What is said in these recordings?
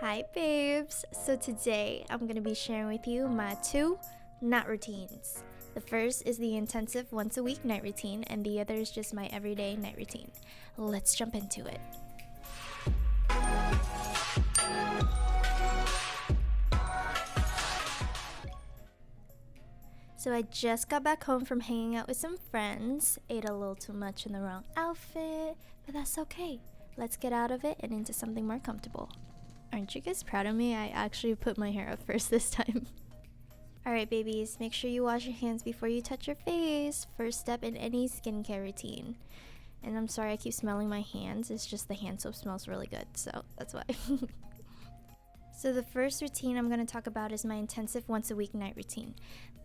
Hi babes! So today I'm going to be sharing with you my two night routines. The first is the intensive once a week night routine and the other is just my everyday night routine. Let's jump into it. So I just got back home from hanging out with some friends, ate a little too much in the wrong outfit, but that's okay. Let's get out of it and into something more comfortable. Aren't you guys proud of me? I actually put my hair up first this time. Alright babies, make sure you wash your hands before you touch your face. First step in any skincare routine. And I'm sorry I keep smelling my hands, it's just the hand soap smells really good, so that's why. So the first routine I'm going to talk about is my intensive once a week night routine.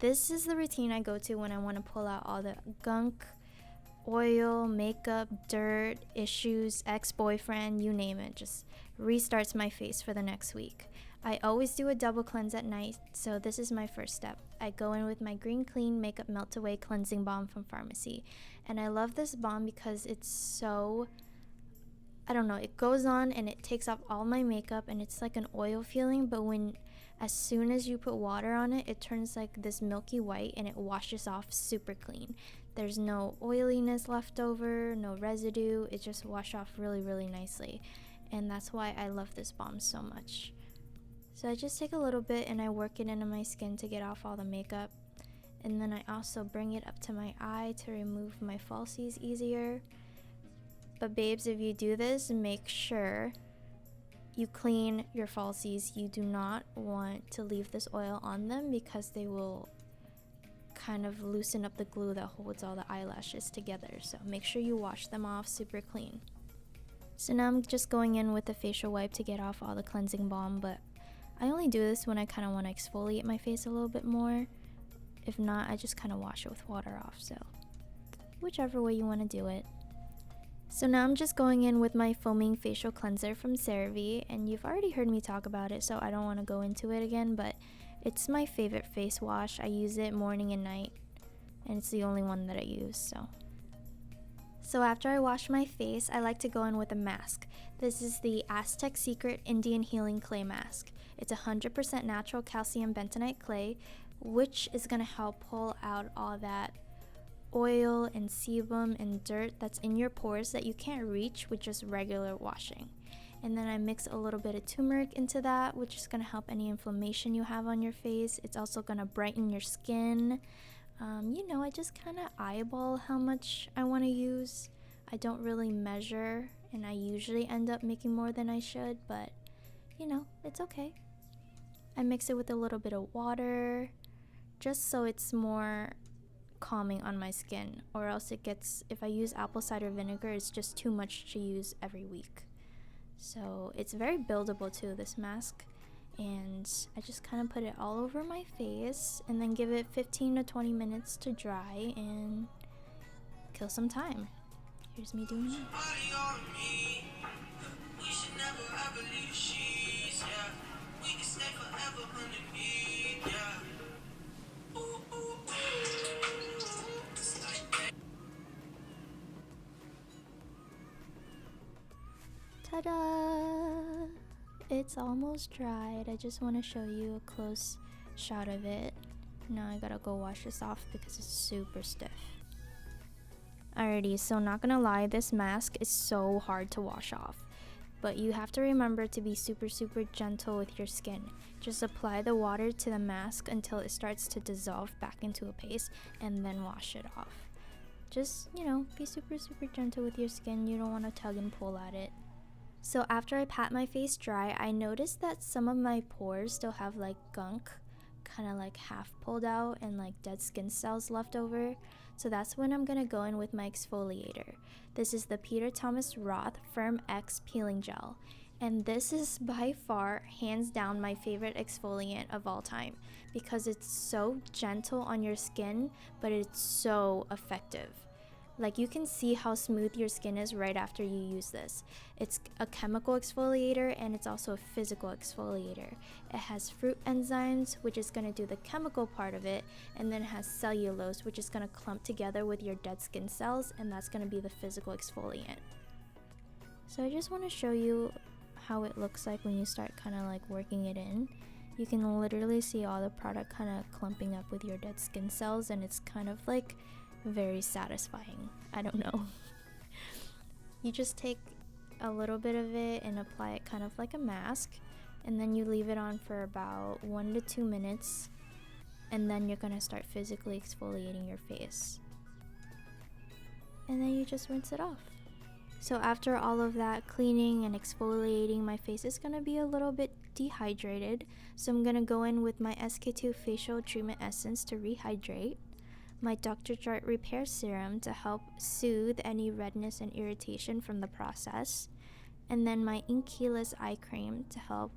This is the routine I go to when I want to pull out all the gunk, oil, makeup, dirt, issues, ex-boyfriend, you name it. Just restarts my face for the next week. I always do a double cleanse at night, so this is my first step. I go in with my Green Clean Makeup Melt Away Cleansing Balm from Pharmacy. And I love this balm because it's so, I don't know, it goes on and it takes off all my makeup and it's like an oil feeling, but as soon as you put water on it, it turns like this milky white and it washes off super clean. There's no oiliness left over, no residue, it just washes off really, really nicely. And that's why I love this balm so much. So I just take a little bit and I work it into my skin to get off all the makeup. And then I also bring it up to my eye to remove my falsies easier. But babes, if you do this, make sure you clean your falsies. You do not want to leave this oil on them because they will kind of loosen up the glue that holds all the eyelashes together. So make sure you wash them off super clean. So now I'm just going in with a facial wipe to get off all the cleansing balm, but I only do this when I kind of want to exfoliate my face a little bit more. If not, I just kind of wash it with water off, so whichever way you want to do it. So now I'm just going in with my foaming facial cleanser from CeraVe, and you've already heard me talk about it, so I don't want to go into it again, but it's my favorite face wash. I use it morning and night, and it's the only one that I use, So after I wash my face, I like to go in with a mask. This is the Aztec Secret Indian Healing Clay Mask. It's 100% natural calcium bentonite clay, which is going to help pull out all that oil and sebum and dirt that's in your pores that you can't reach with just regular washing. And then I mix a little bit of turmeric into that, which is going to help any inflammation you have on your face. It's also going to brighten your skin. I just kind of eyeball how much I want to use. I don't really measure, and I usually end up making more than I should, but it's okay. I mix it with a little bit of water, just so it's more calming on my skin, or else if I use apple cider vinegar, it's just too much to use every week. So it's very buildable too, this mask. And I just kind of put it all over my face and then give it 15 to 20 minutes to dry and kill some time. Here's me doing it. Ta-da! It's almost dried. I just want to show you a close shot of it. Now I gotta go wash this off because it's super stiff. Alrighty, so not gonna lie, this mask is so hard to wash off. But you have to remember to be super, super gentle with your skin. Just apply the water to the mask until it starts to dissolve back into a paste and then wash it off. Just, be super, super gentle with your skin. You don't want to tug and pull at it. So after I pat my face dry, I noticed that some of my pores still have like gunk, kind of like half pulled out and like dead skin cells left over. So that's when I'm going to go in with my exfoliator. This is the Peter Thomas Roth Firm X Peeling Gel. And this is by far, hands down, my favorite exfoliant of all time because it's so gentle on your skin, but it's so effective. Like, you can see how smooth your skin is right after you use this. It's a chemical exfoliator and it's also a physical exfoliator. It has fruit enzymes, which is going to do the chemical part of it, and then it has cellulose, which is going to clump together with your dead skin cells, and that's going to be the physical exfoliant. So I just want to show you how it looks like when you start kind of like working it in. You can literally see all the product kind of clumping up with your dead skin cells, and it's kind of like very satisfying. I don't know. You just take a little bit of it and apply it kind of like a mask, and then you leave it on for about 1 to 2 minutes, and then you're gonna start physically exfoliating your face, and then you just rinse it off. So after all of that cleaning and exfoliating, my face is gonna be a little bit dehydrated, so I'm gonna go in with my SK2 facial treatment essence to rehydrate, my Dr. Jart repair serum to help soothe any redness and irritation from the process, and then my Inkeyless eye cream to help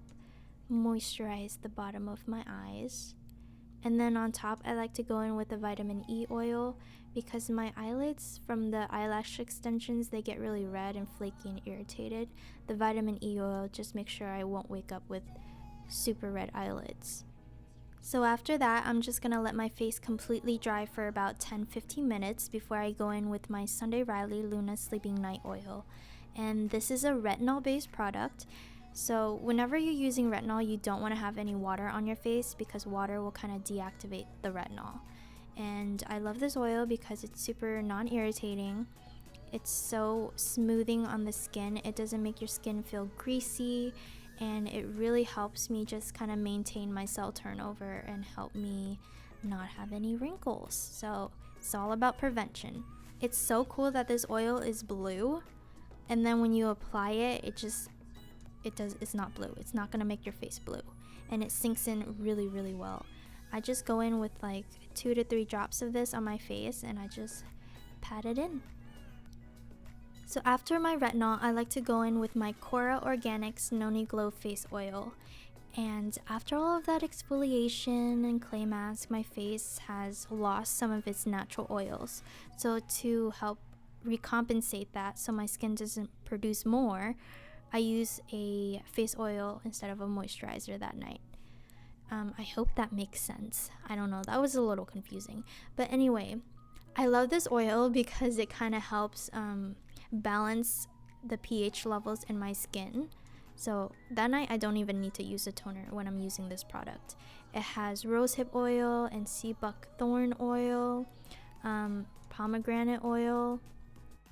moisturize the bottom of my eyes. And then on top, I like to go in with the vitamin E oil because my eyelids from the eyelash extensions, they get really red and flaky and irritated. The vitamin E oil just makes sure I won't wake up with super red eyelids. So after that, I'm just gonna let my face completely dry for about 10-15 minutes before I go in with my Sunday Riley Luna Sleeping Night Oil. And this is a retinol based product. So whenever you're using retinol, you don't want to have any water on your face because water will kind of deactivate the retinol. And I love this oil because it's super non-irritating. It's so smoothing on the skin. It doesn't make your skin feel greasy, and it really helps me just kind of maintain my cell turnover and help me not have any wrinkles. So it's all about prevention. It's so cool that this oil is blue, and then when you apply it, it's not blue. It's not gonna make your face blue, and it sinks in really, really well. I just go in with like 2 to 3 drops of this on my face, and I just pat it in. So after my retinol, I like to go in with my Cora Organics Noni Glow Face Oil. And after all of that exfoliation and clay mask, my face has lost some of its natural oils. So to help recompensate that so my skin doesn't produce more, I use a face oil instead of a moisturizer that night. I hope that makes sense. I don't know, that was a little confusing. But anyway, I love this oil because it kind of helps balance the pH levels in my skin. So that night I don't even need to use a toner when I'm using this product. It has rosehip oil and sea buckthorn oil, pomegranate oil,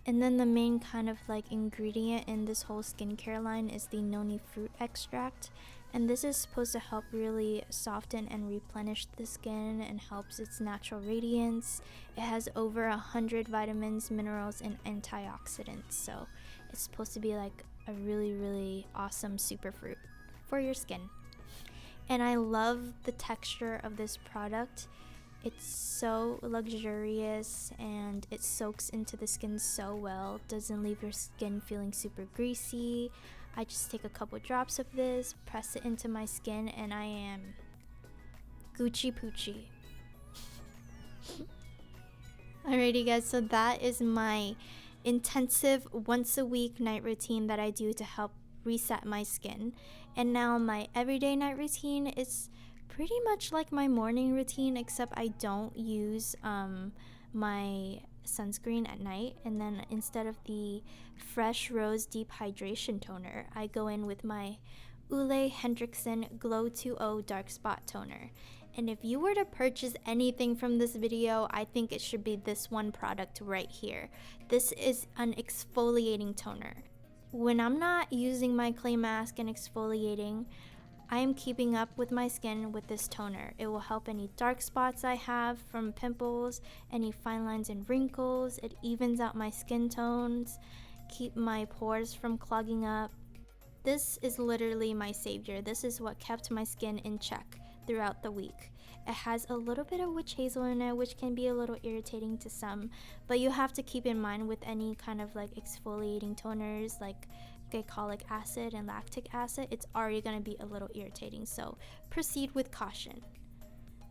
and then the main kind of like ingredient in this whole skincare line is the Noni fruit extract. And this is supposed to help really soften and replenish the skin and helps its natural radiance. It has over 100 vitamins, minerals, and antioxidants. So it's supposed to be like a really, really awesome superfruit for your skin. And I love the texture of this product. It's so luxurious and it soaks into the skin so well. Doesn't leave your skin feeling super greasy. I just take a couple drops of this, press it into my skin, and I am Gucci Poochie. Alrighty guys, so that is my intensive once a week night routine that I do to help reset my skin. And now my everyday night routine is pretty much like my morning routine, except I don't use my sunscreen at night, and then instead of the Fresh Rose Deep Hydration Toner, I go in with my Hendriksen Glow2oh Dark Spot Toner. And if you were to purchase anything from this video, I think it should be this one product right here. This is an exfoliating toner. When I'm not using my clay mask and exfoliating, I am keeping up with my skin with this toner. It will help any dark spots I have from pimples, any fine lines and wrinkles. It evens out my skin tones, keep my pores from clogging up. This is literally my savior. This is what kept my skin in check throughout the week. It has a little bit of witch hazel in it, which can be a little irritating to some, but you have to keep in mind with any kind of like exfoliating toners like glycolic acid and lactic acid, it's already going to be a little irritating, so proceed with caution.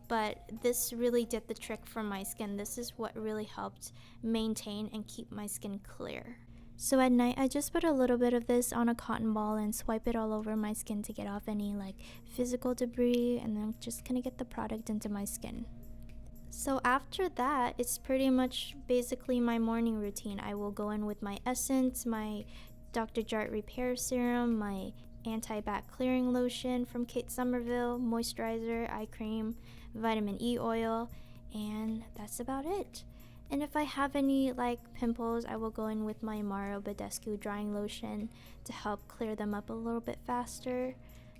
But this really did the trick for my skin. This is what really helped maintain and keep my skin clear. So at night, I just put a little bit of this on a cotton ball and swipe it all over my skin to get off any like physical debris, and then just kind of get the product into my skin. So after that, it's pretty much basically my morning routine. I will go in with my essence, my Dr. Jart Repair Serum, my anti-bac clearing lotion from Kate Somerville, moisturizer, eye cream, vitamin E oil, and that's about it. And if I have any like pimples, I will go in with my Amaro Bedescu drying lotion to help clear them up a little bit faster.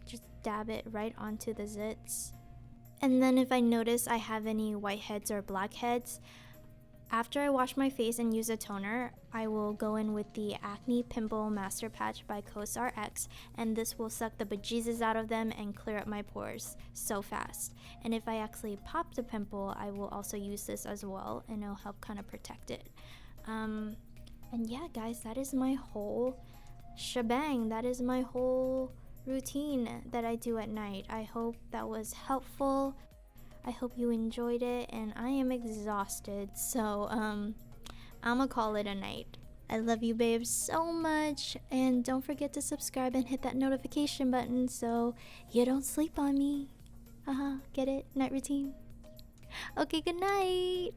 Just dab it right onto the zits. And then if I notice I have any whiteheads or blackheads, after I wash my face and use a toner, I will go in with the Acne Pimple Master Patch by Cosrx, and this will suck the bejesus out of them and clear up my pores so fast. And if I actually pop the pimple, I will also use this as well, and it'll help kind of protect it. And yeah, guys, that is my whole shebang. That is my whole routine that I do at night. I hope that was helpful. I hope you enjoyed it, and I am exhausted, so I'ma call it a night. I love you babes so much, and don't forget to subscribe and hit that notification button so you don't sleep on me. Get it? Night routine. Okay, good night.